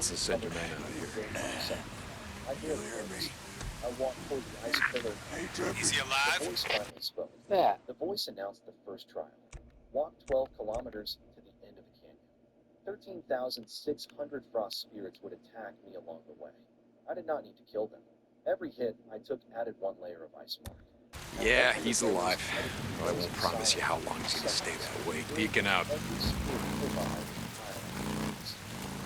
So send your man out here. I hear the I walked toward the ice pillar. Is he The alive? voice finally spoke. Yeah. The voice announced the first trial. Walk 12 kilometers to the end of the canyon. 13,600 frost spirits would attack me along the way. I did not need to kill them. Every hit I took added one layer of ice mark. Yeah, he's alive. But I won't promise you how long he's gonna stay that way. Beacon out. Every spirit survived entirely.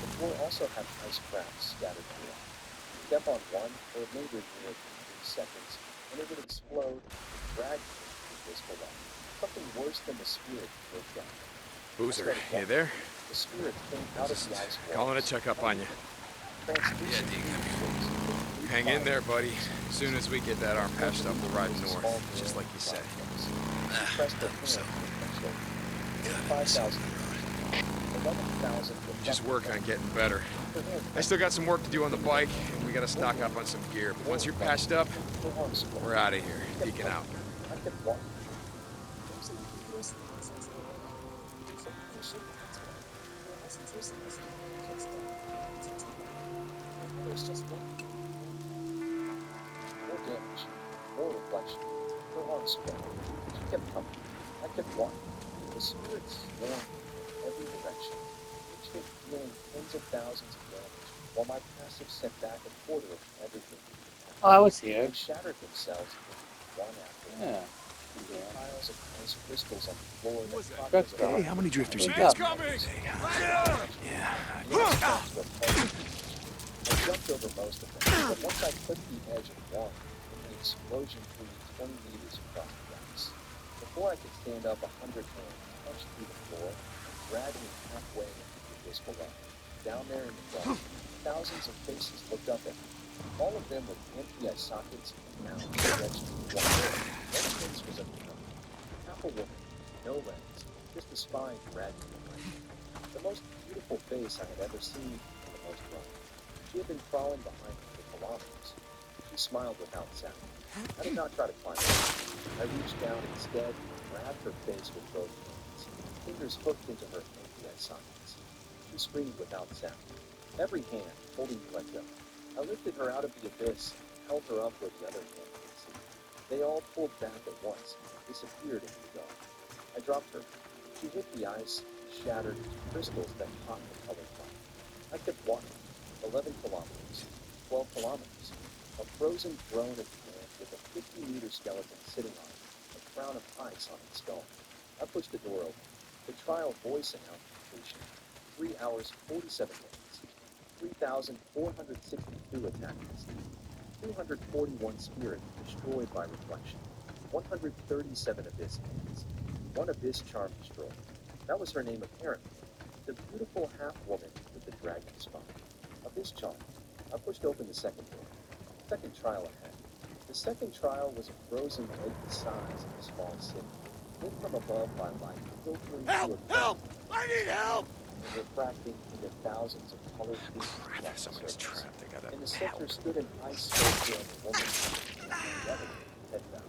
The floor also had ice cracks scattered throughout. Step on one, or it may renew it in 3 seconds, and it would explode and drag you into this below. Something worse than the spirit broke down. Boozer, you there? The spirit came out of the ice wall. Calling to check up on you. Translucent Hang in there, buddy. As soon as we get that arm patched up, we'll ride north, just like you said. Pressed her hand on my shoulder. 5,000. 11,000. Just work on getting better. I still got some work to do on the bike, and we gotta stock up on some gear. But once you're patched up, we're out of here. Beacon out. I kept walking. There's just one. More damage, more reflection. Her arm spread. She kept coming. I kept walking. The spirits swarmed in every direction, each hit dealing tens of thousands of damage, while my passive sent back a quarter of everything. Oh, I was here. They shattered themselves into one after another. Yeah. Piles of ice crystals on the floor that That's Hey, how many drifters you What's got? up? Yeah. I jumped over most of them, but once I clipped the edge of one, the explosion flew 20 meters across the ice. Before I could stand up, 100 hands punched through the floor and dragged me halfway into the abyss below. Down there in the dark, thousands of faces looked up at me. All of them with empty eye sockets and mouths stretched to one door. One face was a woman. Half a woman, no legs, just a spine dragging away. The most beautiful face I had ever seen, and the most wrong. She had been crawling behind me for kilometers. She smiled without sound. I did not try to climb her. I reached down instead and grabbed her face with both hands, fingers hooked into her empty eye sockets. She screamed without sound. Every hand holding me let go. I lifted her out of the abyss and held her up where the other hand could see. They all pulled back at once and disappeared into the dark. I dropped her. She hit the ice and shattered into crystals that caught the colored light. I kept walking. 11 kilometers. 12 kilometers. A frozen throne of man with a 50-meter skeleton sitting on it, a crown of ice on its skull. I pushed the door open. The trial voice announced completion. 3 hours, 47 minutes. 3,462 attackers. 241 spirits destroyed by reflection. 137 abyss hands. 1 abyss charm destroyed. That was her name apparently. The beautiful half-woman with the dragon spine. Abyss charm. I pushed open the second door. Second trial ahead. The second trial was a frozen lake the size of a small city. Lit from above by light, filtering through a Help! I need help! and refracting into thousands of colored beams Crap, along the somebody's surface. trapped. They gotta In the help. center stood an ice sculpture of a woman, the other head down.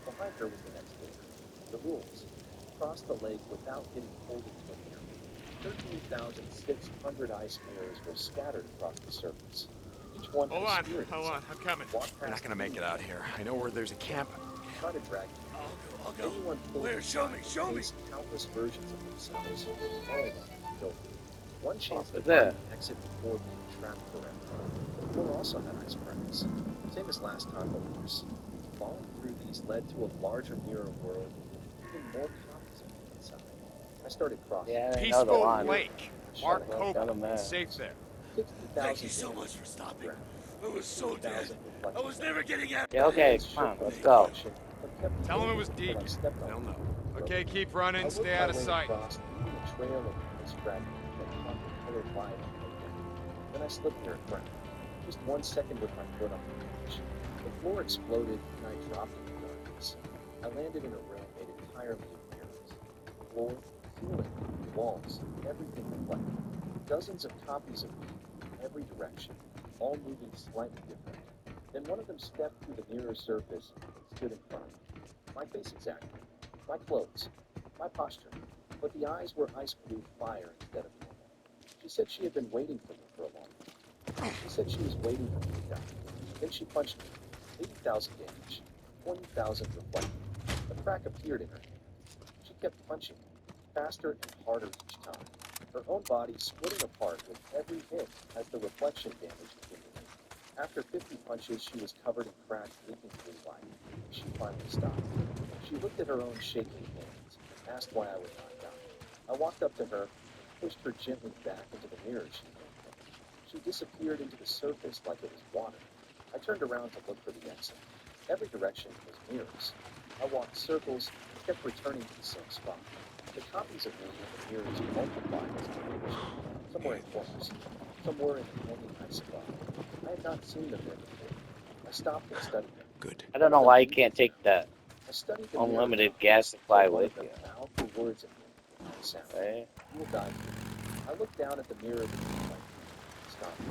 Behind her was the next door. The rules. Cross the lake without getting pulled into a mirror. 13,600 ice mirrors were scattered across the surface. Each one Hold had on, a spirit hold on, I'm coming. Walk We're not past gonna make it out here. I know where there's a camp. try to drag you. I'll go. Anyone pulled Where? Show me, inside show me. faced countless versions of themselves. All of them killed. One chance to there. find an exit before being trapped forever. The floor also had ice cracks. Same as last time, but worse. Falling through these led to a larger mirror world with even more copies of me inside. I started crossing. Yeah, I know the Peaceful one. Lake. Mark Shut up, Hope. tell 'em that. It's safe there. 60,000 Thank you so damage much for stopping. ground. I was so dead. 60,000 I reflections. was never getting out. Yeah, okay, Hands come on, shook let's with go. reflection, but kept Tell 'em it was moving until I Deacon. stepped on They'll it. know. Okay, keep running. I Stay worked out my of way sight. across, leaving a trail of ice fragments that caught the colored light on the ground. Then I slipped near a crack. Just 1 second with my foot on the edge. The floor exploded and I dropped into darkness. I landed in a room made entirely of mirrors. Floor, ceiling, walls, everything reflected. Dozens of copies of me in every direction, all moving slightly different. Then one of them stepped through the mirror surface and stood in front of me. My face exactly. My clothes. My posture. But the eyes were ice blue fire instead of normal. She said she had been waiting for me for a long time. She said she was waiting for me to die. Then she punched me. 80,000 damage. 20,000 reflected. A crack appeared in her hand. She kept punching me, faster and harder each time. Her own body splitting apart with every hit as the reflection damage accumulated. After 50 punches, she was covered in cracks leaking through life. She finally stopped. She looked at her own shaking hands and asked why I would not die. I walked up to her and pushed her gently back into the mirror she had. She disappeared into the surface like it was water. I turned around to look for the exit. Every direction was mirrors. I walked circles and kept returning to the same spot. The copies of me in the mirrors multiplied as I reached. Some were in corners. Some were in the hanging ice above. I had not seen them there before. I stopped and studied them. Good. I don't know why you can't take the I studied the unlimited mirror gas supply till one with of them you. mouthed the words at me without sound. Right? You will die here. I looked down at the mirror that looked like me and stopped.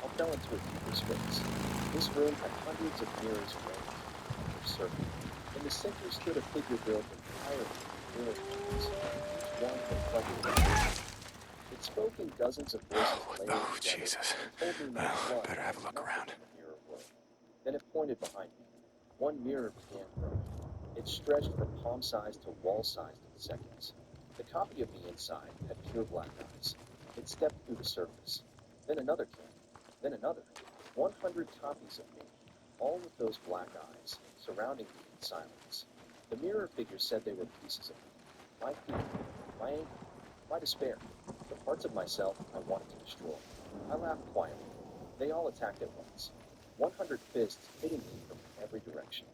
I fell into a deeper space. This room had hundreds of mirrors arranged in a circle. In the center stood a figure built entirely of mirror images, each one reflected in the mirror. It spoke in dozens of voices layered Oh, together Jesus. and told me my Well, blood better have a was look nothing around. in the mirror world. Then it pointed behind me. One mirror began growing. It stretched from palm-size to wall-sized in seconds. The copy of me inside had pure black eyes. It stepped through the surface. Then another came. Then another. 100 copies of me, all with those black eyes, surrounding me in silence. The mirror figure said they were pieces of me. My fear, my anger, my despair, the parts of myself I wanted to destroy. I laughed quietly. They all attacked at once. 100 fists hitting me from every direction.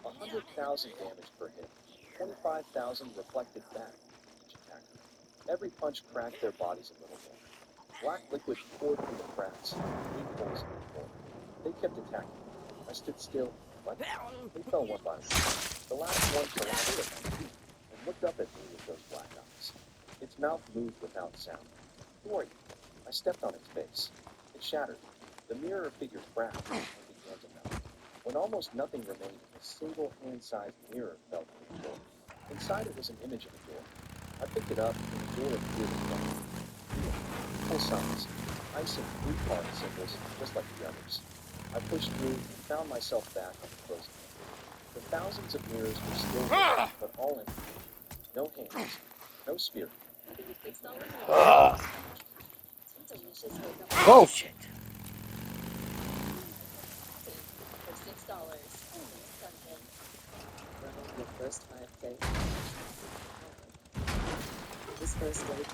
100,000 damage per hit. 25,000 reflected back from each attacker. Every punch cracked their bodies a little more. Black liquid poured through the cracks, loopholes in the floor. They kept attacking me. I stood still. What? They fell one by one. The last one collapsed at my feet and looked up at me with those black eyes. Its mouth moved without sound. Who are you? I stepped on its face. It shattered. The mirror figure cracked and began to melt. When almost nothing remained, a single hand-sized mirror fell to the floor. Inside it was an image of a door. I picked it up and the door appeared in front of me. Full size, ice and three-part symbols just like the others. I pushed through and found myself back on the frozen floor. The thousands of mirrors were still there, but all empty. No hands, no spirit. Ugh. Bullshit. Your first 5K. This first day.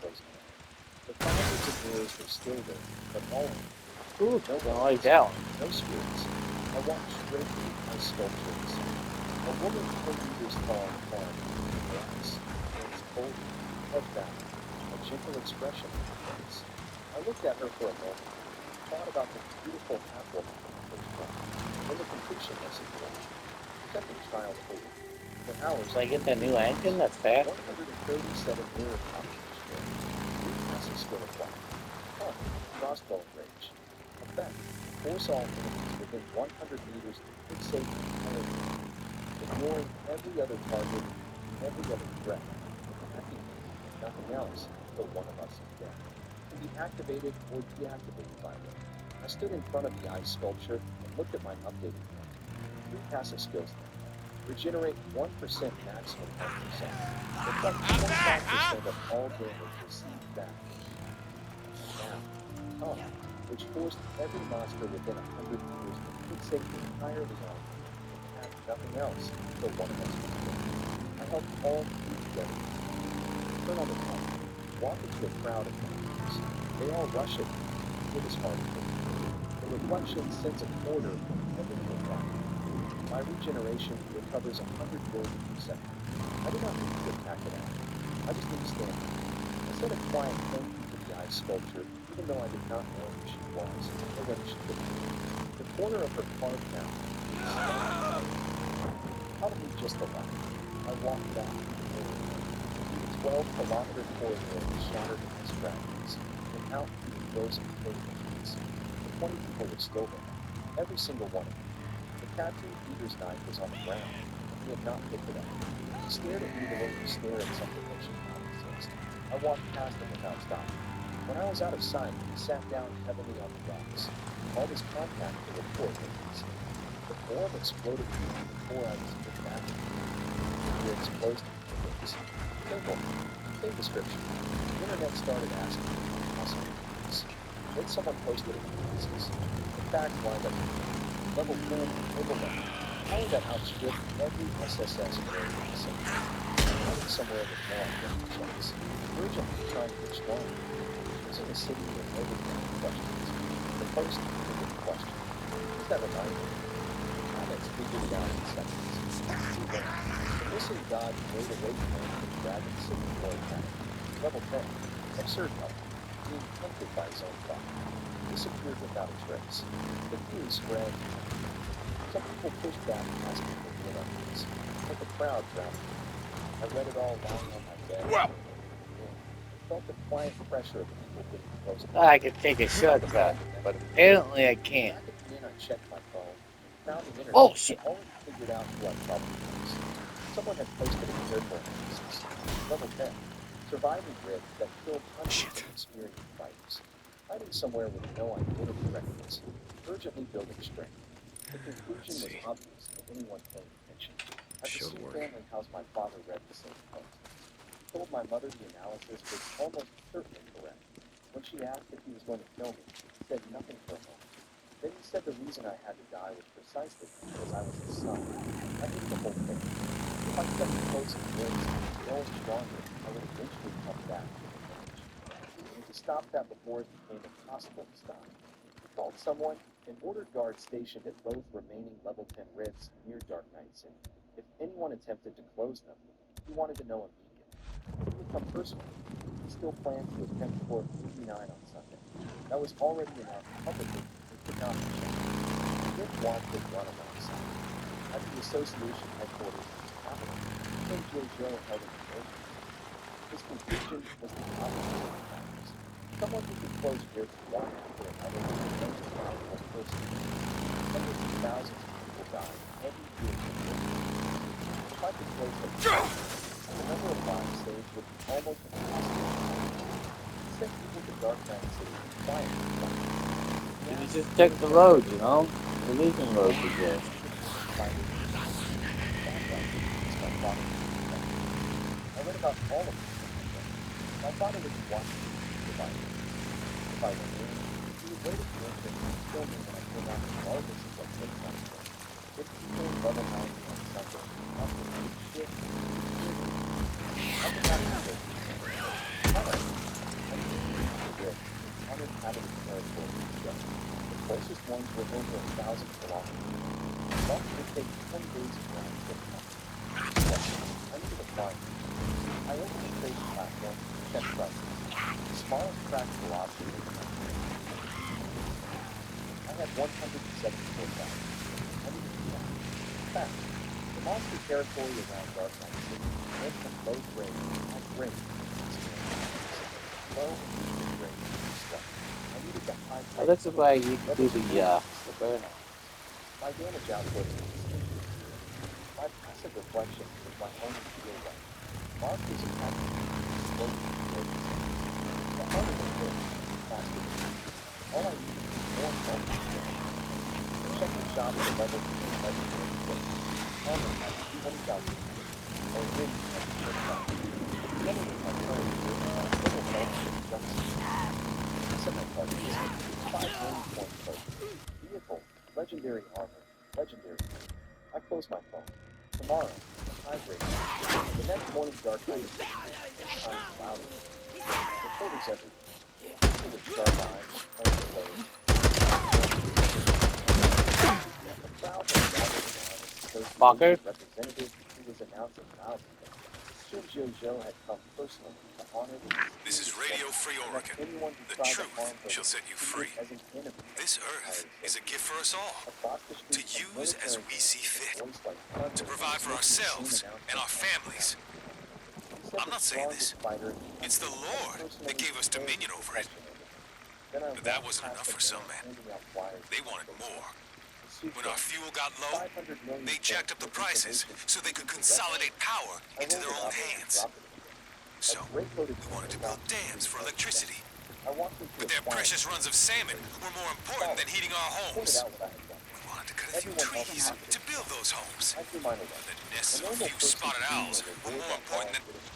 Frozen. The thousands of mirrors were still there, but all empty. Ooh, No don't hands, lie down. no spirits. I walked straight through my sculpture inside. A woman 10 meters tall climbed into the glass. Hands folded, head back, a gentle expression on her face. I looked at her for a moment, thought about the beautiful half-woman in the first front, then the completionless of the action. Kept in trial over. For hours, So I get that new engine that's fast? 137 mirror copies destroyed. 3 passes still applied. Fun, crossbow range. Effect, force all enemies within 100 meters to fixate the entire unit, ignoring every other target, every other threat, attacking me and nothing else until one of us is dead. To be activated or deactivated by them. I stood in front of the ice sculpture and looked at my updated plan. 3 passive skills now. Regenerate 1% maximum 10%. Reflect 25% of all damage received back. Now, Calm, which forced every monster within 100 meters to fixate entirely on me and attack nothing else until one of us was dead. I helped all 3 together. Turn on the pump. Walk into a crowd of monsters. They all rush at me. It is hard to hit. The reflection sends a quarter from everything back. My regeneration recovers 100 gold per second. I do not need to attack it out. I just need to stand there. I said a quiet thank you to the ice sculpture, even though I did not know who she was or whether she could be. The corner of her carved mouth was probably just a laugh. I walked back to the corridor. The 12-kilometer corridor was shattered into fragments, and out through the frozen pavements. The 20 people were still there, every single one of them. The tattooed eater's knife was on the ground, and he had not picked it up. He stared at me the way you stare at something that should not exist. I walked past him without stopping. When I was out of sight, he sat down heavily on the rocks, called his contact to report what he seen. The bomb exploded before I was even back. The explosive things. Simple. Same description. The internet started asking me possible things. Then someone posted it in pieces. The fact lined up. Level 10, level 11. How would that outstrip every SSS grade in the century? Hiding somewhere with no identity checks. Urgently trying to get stronger. Using a city with overground questions. The post with a good question. Does that remind me? Comments figured it out in seconds. Too late. The missing god rode away from him in the Dragon City War Academy. Level 10. Absurd level. Being tempted by his own thought. Disappeared without a trace. The theory spread. Some people pushed back asking for real evidence. But the crowd drowned me. I read it all lying on my bed. Well. Felt the quiet pressure of people getting close to me. I could take a shortcut, but apparently I can't. Back at the inn, I checked my phone. Found the internet. Oh, shit. Already figured out who I probably was. Someone had posted a airborne analysis. Level 10. Surviving grid that killed hundreds of experienced fighters. Hiding somewhere with no identity records. Urgently building strength. The conclusion was obvious to anyone paying attention. At the Should Sioux work. family house, my father read the same post. He told my mother the analysis was almost certainly correct. When she asked if he was going to kill me, he said nothing for a moment. Then he said the reason I had to die was precisely because I was his son. I knew the whole thing. If I kept close and close, growing stronger, I would eventually come back to the village. We needed to stop that before it became impossible to stop. He called someone and ordered guards stationed at both remaining level 10 rifts near Dark Knight City. If anyone attempted to close them, he wanted to know immediately. It would come personally. He still planned to attempt Fort 59 on Sunday. That was already announced publicly and could not be changed. He didn't want to run alongside. At the association headquarters in the capital, King Joe held an emergency. His conclusion was the opposite of factors. Someone who could close rifts one after another was the most powerful person. Hundreds of thousands of people died every year from rifts. If I could close them, the number of lives saved would be almost impossible. Send people to Dark Knight City quietly. You just check the road, you know? The losing road is there. I read about all of this. My father was watching me survive. If I went in, he would wait at the entrance and kill me when I came out regardless of what takes on me. If he came level 90 on Sunday, after the shift, I could not do this. However, I knew the risk, uninhabited territory was just. The closest ones were over 1,000 kilometers. That would take 20 days of ground trip. I needed to find it. I opened the trading platform and checked prices. The smallest cracked velocity was I had 174,000. I needed to know. In fact, the monster territory around Dark Knight City went from low grade to high grade. Low and medium grade stuff. I needed the high grade. Oh, that's why you can do the burnout. My damage output is insane. My passive reflection is my only field light. Mark is attacking me slowly and slowly. The harder they hit, the faster they hit. All I need is more focus. Check the shop at the level 2 legendary equipment. Armor at 200,000 or wind at 200,000. Together with my current gear, my total health is just semi-target is 5 million point total. Vehicle, legendary armor, legendary gear. I close my phone. Tomorrow, hydrate. The next morning, Dark Knight is time cloudy. Reporters everywhere. People with sharp eyes, open clothes. A crowd was gathered around an Fucker. association representative who was announcing loudly that Shinjo had come personally to honor the This is Radio Free Oregon. anyone who The tried to truth harm her shall set you free. as an enemy. This earth is a gift for us all, Across the street, to a use as military we man see with a fit, voice like thunder to provide for was making the ourselves same and our announcement. families. He said I'm the not saying this. strongest fighter It's the Lord that gave us dominion over it. But that wasn't enough for some men. They wanted more. When our fuel got low, they jacked up the prices so they could consolidate power into their own hands. So, we wanted to build dams for electricity, I walked into But a their quiet precious runs of salmon were more important than heating our pointed homes. out what I had done. We wanted to cut a few Everyone else trees laughed. to build those homes. I threw mine away. The A nests of a normal few person spotted being owls able to were avoid more that important wall than... would have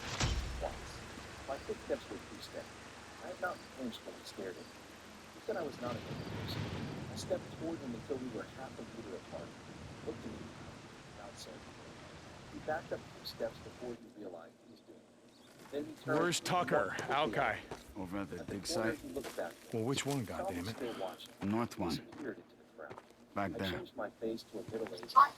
twice. My footsteps were too steady. I had not flinched when he stared at me. He said I was not a good person. I stepped toward him until we were half a meter apart. Looked at me without saying anything. He backed up 2 steps before he realized he was doing it. Then he turned. Where's Tucker, Alki? Over at the At the dig corner, site? he looked back. Well, which one, Saw me goddammit? still watching. The north He one. disappeared into the crowd. Back I there. changed my face to a middle-aged man.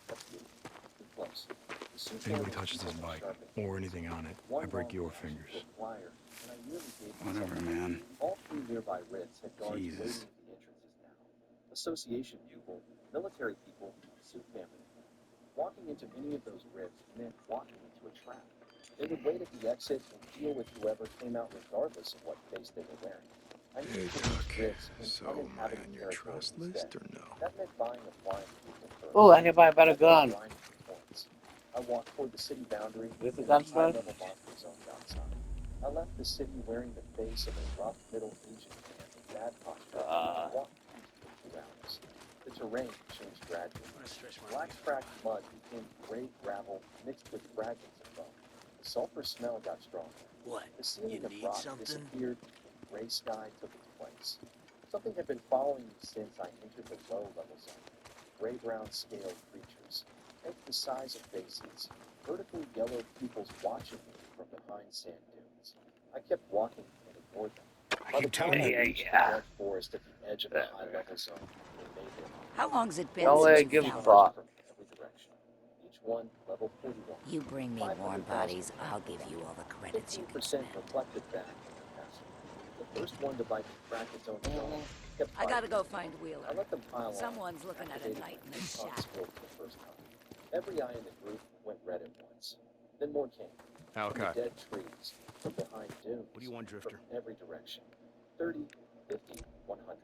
That's good. Too close. The suit If anybody was touches this super bike, sharp and or dense. anything on it, One I break long your gash fingers. to a plier, and I nearly gave myself Whatever, away. man. All 3 nearby ribs had guards Jesus. waiting at the entrances now. Association people, military people, suit family. Walking into any of those ribs meant walking into a trap. They would wait at the exit and deal with whoever came out regardless of what face they were wearing. I Hey, needed to reach Doc. ribs in So, am I uninhabited on your territory trust instead. list or no? That meant buying a flying vehicle first. Oh, I can buy a better That meant gun. grinding for points. I walked toward the city boundary This is and gun the stud? high-level monster zone outside. I left the city wearing the face of a rough middle-aged man in bad posture and walked peacefully 2 hours. The terrain changed gradually. Black cracked mud became gray gravel mixed with fragments of bone. The sulfur smell got stronger. What? The ceiling You of need rock something? disappeared and gray sky took its place. Something had been following me since I entered the low-level zone. Gray-brown scaled creatures, heads the size of faces, vertically yellow pupils watching me from behind sand dunes. I kept walking and ignored them. By the time I reached the red forest at the edge of the high-level zone, they made their mark. How long's it been Don't let since it you give found a them? thought. From every direction. Each one level 41. You bring me warm 500,000 bodies, I'll give you all the credits you can 15% spend. reflected back in the past. The first one to bite and crack its own skull kept I gotta fighting. go find Wheeler. I let them pile on. Someone's looking at a activated night in my the pump shack. skill for the first time. Every eye in the group went red at once. Then more came. From the Alki. dead trees, from behind dunes, What do you want, Drifter? from every direction. 30, 50, 100.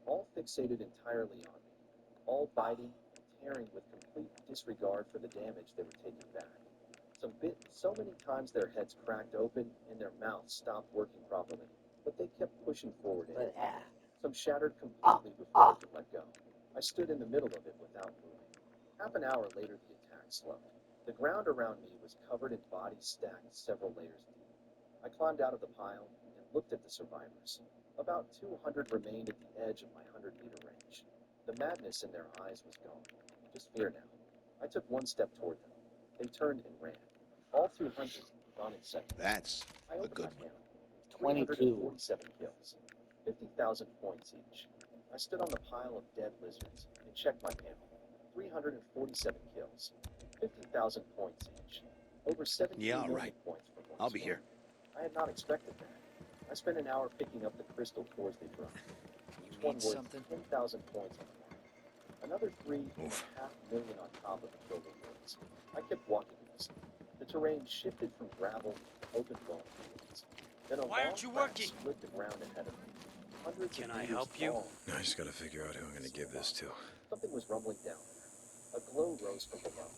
All fixated entirely on me. All biting and tearing with complete disregard for the damage they were taking back. Some bit so many times their heads cracked open and their mouths stopped working properly, but they kept pushing forward anyway. Some shattered completely before they could let go. I stood in the middle of it without moving. Half an hour later, the attack slowed. The ground around me was covered in bodies stacked several layers deep. I climbed out of the pile and looked at the survivors. About 200 remained at the edge of my 100-meter range. The madness in their eyes was gone. Just fear now. I took 1 step toward them. They turned and ran. All 200 gone in seconds. That's I a opened good my one. panel. 22. 347 kills. 50,000 points each. I stood on the pile of dead lizards and checked my panel. 347 kills. 50,000 points each. Over 17 Yeah, all million right. points for one I'll be swing. here. I had not expected that. I spent an hour picking up the crystal cores they dropped. Each one need worth something? 10,000 points on the mark. Another 3.5 Oof. million on top of the total points. I kept walking east. The terrain shifted from gravel to open bone fields. Then a Why long aren't you crack working? split the ground ahead of me. Hundreds Can of I meters help you? long. I just gotta figure out who I'm gonna give this to. Something was rumbling down there. A glow rose from below.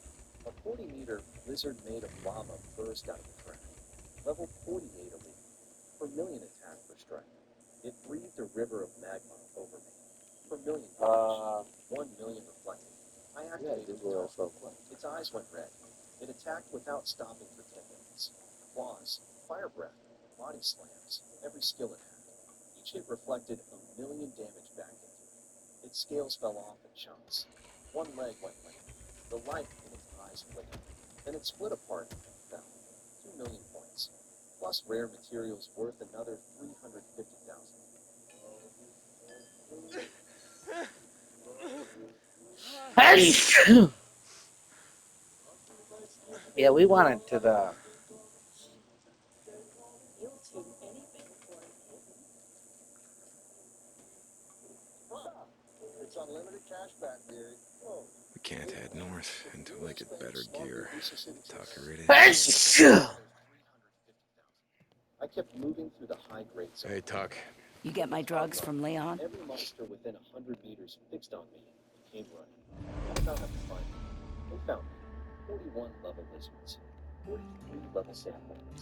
A 40-meter lizard made of lava burst out of the crack. Level 48 elite. Vermilion attack for strike. It breathed a river of magma over me. Vermilion damage. 1 million reflecting. I activated the taunt. Its eyes went red. It attacked without stopping for 10 minutes. Claws, fire breath, body slams, every skill it had. Each hit reflected 1 million damage back into it. Its scales fell off in chunks. One leg went limp. The light in its eyes flickered. Then it split apart and fell. 2 million points. Plus rare materials worth another 350,000. Yeah, we wanted to the. You'll take anything for it. It's unlimited cash back, Gary. Oh, We can't head north until I get better gear. Tucker it is. I kept moving through the high grade zone. Hey, Tuck. You get my drugs from Leon? Every monster within 100 meters fixed on me and came running. I did not have to find them. They found me. 41 level lizards. 43 level sandworms.